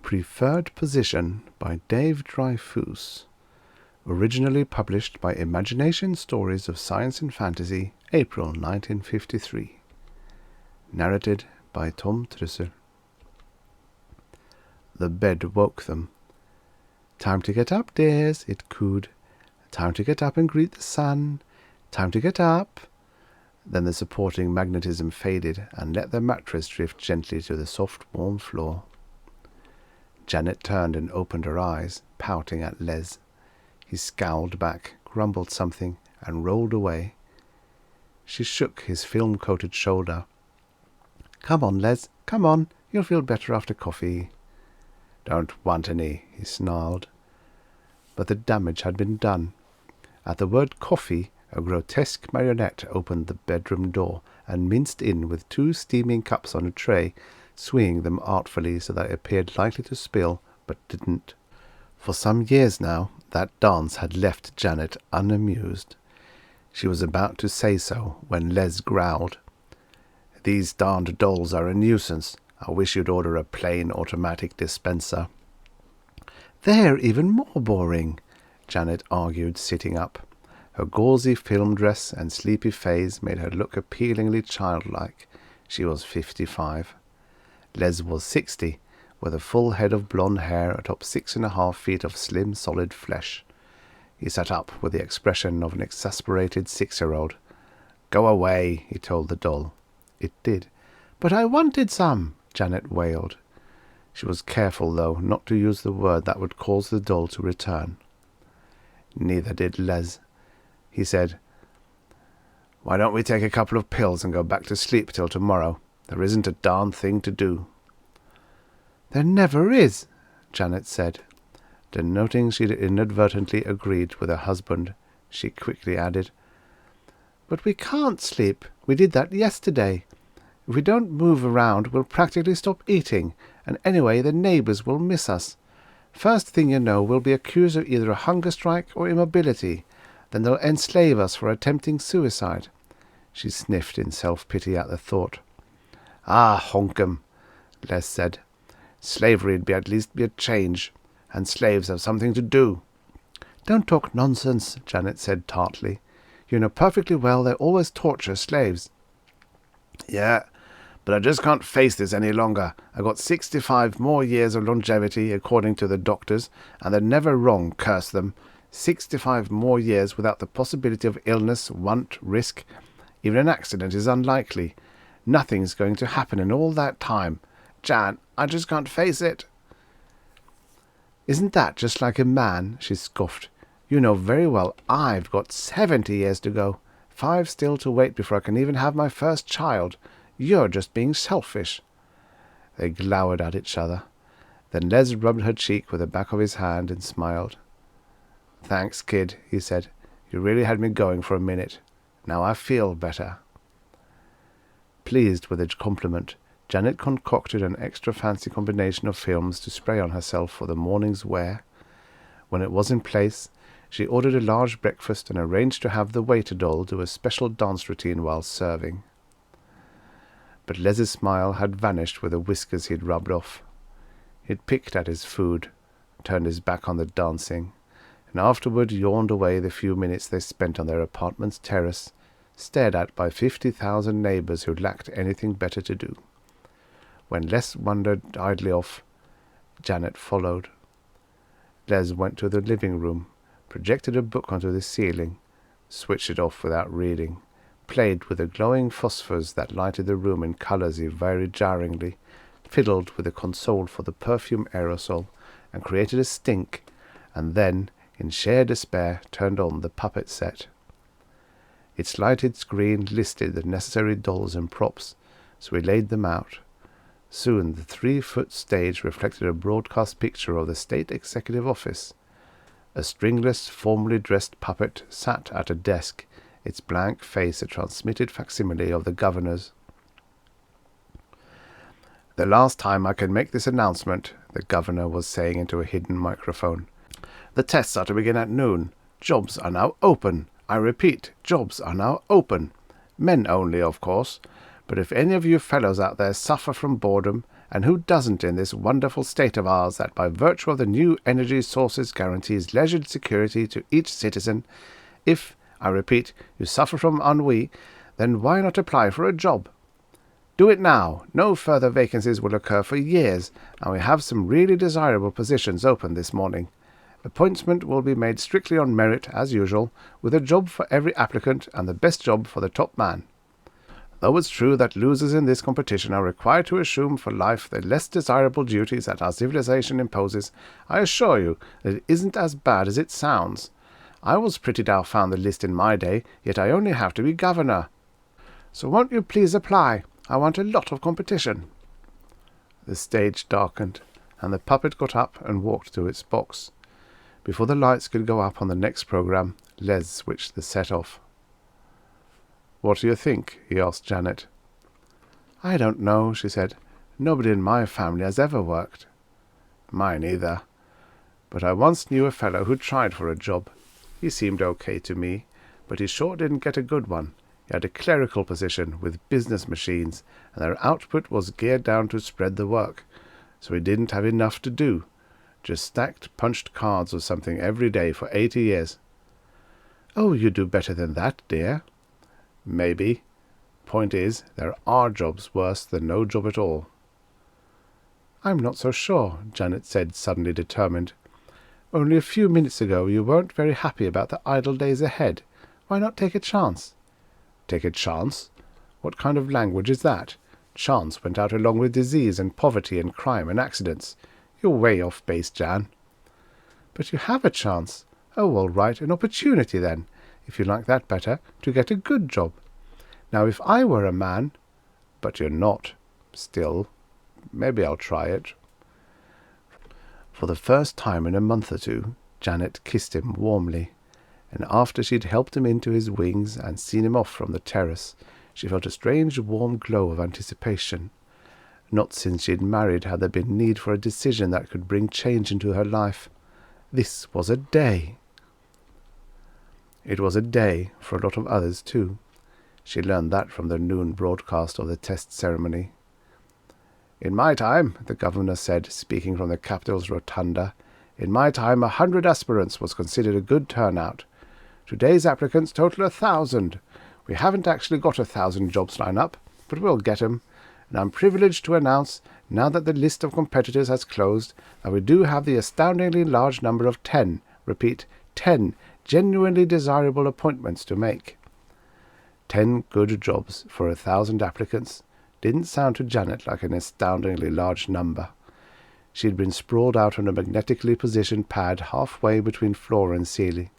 Preferred Position by Dave Dryfoos. Originally published by Imagination Stories of Science and Fantasy, April 1953. Narrated by Tom Trussel. The bed woke them. "Time to get up, dears," it cooed. "Time to get up and greet the sun. Time to get up." Then the supporting magnetism faded and let the mattress drift gently to the soft, warm floor. Janet turned and opened her eyes, pouting at Les. He scowled back, grumbled something, and rolled away. She shook his film-coated shoulder. "Come on, Les, come on. You'll feel better after coffee." "Don't want any," he snarled. But the damage had been done. At the word coffee, a grotesque marionette opened the bedroom door and minced in with 2 steaming cups on a tray, swinging them artfully so that it appeared likely to spill, but didn't. For some years now, that dance had left Janet unamused. She was about to say so when Les growled, "These darned dolls are a nuisance. I wish you'd order a plain automatic dispenser." "They're even more boring," Janet argued, sitting up. Her gauzy film dress and sleepy face made her look appealingly childlike. She was 55. Les was 60, with a full head of blonde hair atop 6.5 feet of slim, solid flesh. He sat up with the expression of an exasperated 6-year-old. "Go away," he told the doll. It did. "But I wanted some," Janet wailed. She was careful, though, not to use the word that would cause the doll to return. Neither did Les. He said, "Why don't we take a couple of pills and go back to sleep till tomorrow? There isn't a darn thing to do." "There never is," Janet said. Then, noting she'd inadvertently agreed with her husband, she quickly added, "But we can't sleep. We did that yesterday. If we don't move around, we'll practically stop eating, and anyway the neighbours will miss us. First thing you know, we'll be accused of either a hunger strike or immobility. Then they'll enslave us for attempting suicide." She sniffed in self-pity at the thought. "Ah, honk 'em," Les said. "Slavery'd at least be a change, and slaves have something to do." "Don't talk nonsense," Janet said tartly. "You know perfectly well they always torture slaves." "Yeah, but I just can't face this any longer. I got 65 more years of longevity, according to the doctors, and they're never wrong, curse them. 65 more years without the possibility of illness, want, risk. Even an accident is unlikely. Nothing's going to happen in all that time. Jan, I just can't face it." "Isn't that just like a man?" she scoffed. "You know very well I've got 70 years to go. 5 still to wait before I can even have my first child. You're just being selfish." They glowered at each other. Then Les rubbed her cheek with the back of his hand and smiled. "Thanks, kid," he said. "You really had me going for a minute. Now I feel better." Pleased with the compliment, Janet concocted an extra fancy combination of films to spray on herself for the morning's wear. When it was in place, she ordered a large breakfast and arranged to have the waiter doll do a special dance routine while serving. But Les's smile had vanished with the whiskers he'd rubbed off. He'd picked at his food, turned his back on the dancing, and afterward yawned away the few minutes they spent on their apartment's terrace, stared at by 50,000 neighbours who lacked anything better to do. When Les wandered idly off, Janet followed. Les went to the living room, projected a book onto the ceiling, switched it off without reading, played with the glowing phosphors that lighted the room in colours he varied jarringly, fiddled with the console for the perfume aerosol, and created a stink, and then, in sheer despair, turned on the puppet set. Its lighted screen listed the necessary dolls and props, so he laid them out. Soon the 3-foot stage reflected a broadcast picture of the state executive office. A stringless, formally dressed puppet sat at a desk, its blank face a transmitted facsimile of the governor's. "The last time I can make this announcement," the governor was saying into a hidden microphone. "The tests are to begin at noon. Jobs are now open. I repeat, jobs are now open. Men only, of course. But if any of you fellows out there suffer from boredom, And who doesn't in this wonderful state of ours that by virtue of the new energy sources guarantees leisured security to each citizen? If, I repeat, you suffer from ennui, then why not apply for a job? Do it now. No further vacancies will occur for years, and we have some really desirable positions open this morning. Appointment will be made strictly on merit, as usual, with a job for every applicant and the best job for the top man. Though it's true that losers in this competition are required to assume for life the less desirable duties that our civilization imposes, I assure you that it isn't as bad as it sounds. I was pretty down found the list in my day, yet I only have to be governor. So won't you please apply? I want a lot of competition. The stage darkened, and the puppet got up and walked to its box. Before the lights could go up on the next program, Les switched the set off. "What do you think?" he asked Janet. "I don't know," she said. "Nobody in my family has ever worked." "Mine either. But I once knew a fellow who tried for a job. He seemed okay to me, but he sure didn't get a good one. He had a clerical position with business machines, and their output was geared down to spread the work, so he didn't have enough to do. Just stacked punched cards or something every day for 80 years. "Oh, you do better than that, dear." "Maybe. Point is, there are jobs worse than no job at all." "I'm not so sure," Janet said, suddenly determined. "Only a few minutes ago you weren't very happy about the idle days ahead. Why not take a chance?" "Take a chance? What kind of language is that? Chance went out along with disease and poverty and crime and accidents. You're way off base, Jan." "But you have a chance. Oh, all right, an opportunity then, if you like that better, to get a good job. Now, if I were a man—" "But you're not. Still, maybe I'll try it." For the first time in a month or two, Janet kissed him warmly, and after she'd helped him into his wings and seen him off from the terrace, she felt a strange warm glow of anticipation. Not since she had married had there been need for a decision that could bring change into her life. This was a day. It was a day for a lot of others, too. She learned that from the noon broadcast of the test ceremony. "In my time," the governor said, speaking from the Capitol's rotunda, "in my time 100 aspirants was considered a good turnout. Today's applicants total 1,000. We haven't actually got 1,000 jobs lined up, but we'll get 'em. And I'm privileged to announce, now that the list of competitors has closed, that we do have the astoundingly large number of 10, repeat, 10 genuinely desirable appointments to make." 10 good jobs for 1,000 applicants didn't sound to Janet like an astoundingly large number. She'd been sprawled out on a magnetically positioned pad halfway between floor and ceiling,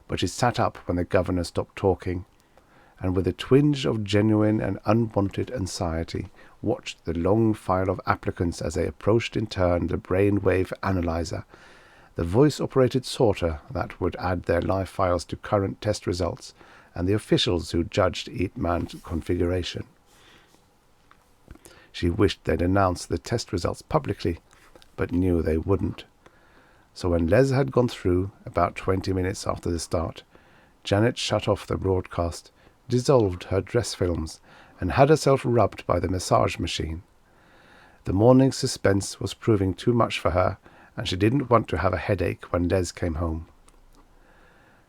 but she sat up when the governor stopped talking, and with a twinge of genuine and unwanted anxiety watched the long file of applicants as they approached in turn the brainwave analyzer, the voice-operated sorter that would add their live files to current test results, and the officials who judged each man's configuration. She wished they'd announce the test results publicly, but knew they wouldn't. So when Les had gone through, about 20 minutes after the start, Janet shut off the broadcast, dissolved her dress films, and had herself rubbed by the massage machine. The morning's suspense was proving too much for her, and she didn't want to have a headache when Les came home.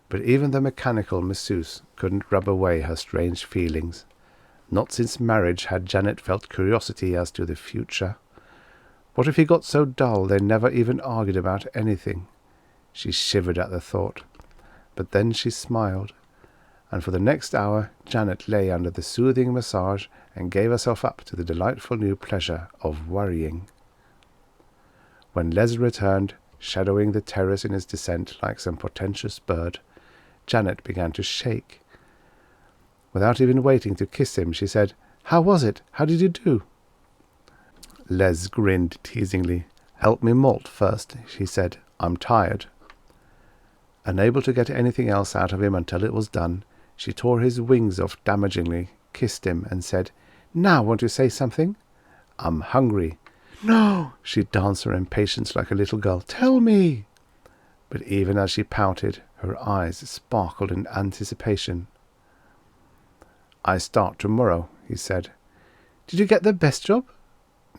But even the mechanical masseuse couldn't rub away her strange feelings. Not since marriage had Janet felt curiosity as to the future. What if he got so dull they never even argued about anything? She shivered at the thought. But then she smiled, and for the next hour Janet lay under the soothing massage and gave herself up to the delightful new pleasure of worrying. When Les returned, shadowing the terrace in his descent like some portentous bird, Janet began to shake. Without even waiting to kiss him, she said, "How was it? How did you do?" Les grinned teasingly. "Help me malt first," she said. "I'm tired." Unable to get anything else out of him until it was done, she tore his wings off damagingly, kissed him, and said, "Now won't you say something?" "I'm hungry." "No!" She danced her impatience like a little girl. "Tell me!" But even as she pouted, her eyes sparkled in anticipation. "I start tomorrow," he said. "Did you get the best job?"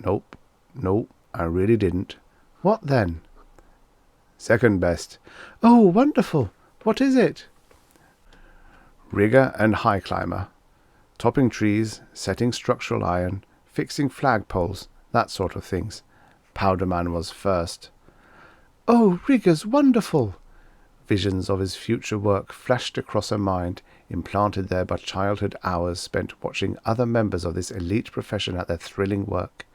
"Nope. No, I really didn't. What then? Second best. Oh, wonderful. What is it? Rigger and high climber. Topping trees, setting structural iron, fixing flagpoles, that sort of things. Powderman was first. Oh, rigger's wonderful. Visions of his future work flashed across her mind, implanted there by childhood hours spent watching other members of this elite profession at their thrilling work.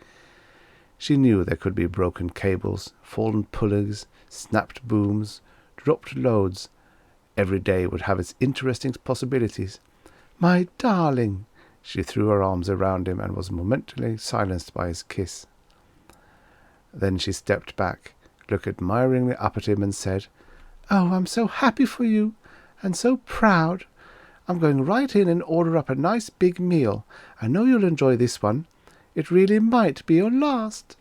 She knew there could be broken cables, fallen pulleys, snapped booms, dropped loads. Every day would have its interesting possibilities. My darling! She threw her arms around him and was momentarily silenced by his kiss. Then she stepped back, looked admiringly up at him and said, Oh, I'm so happy for you, and so proud. I'm going right in and order up a nice big meal. I know you'll enjoy this one. It really might be your last.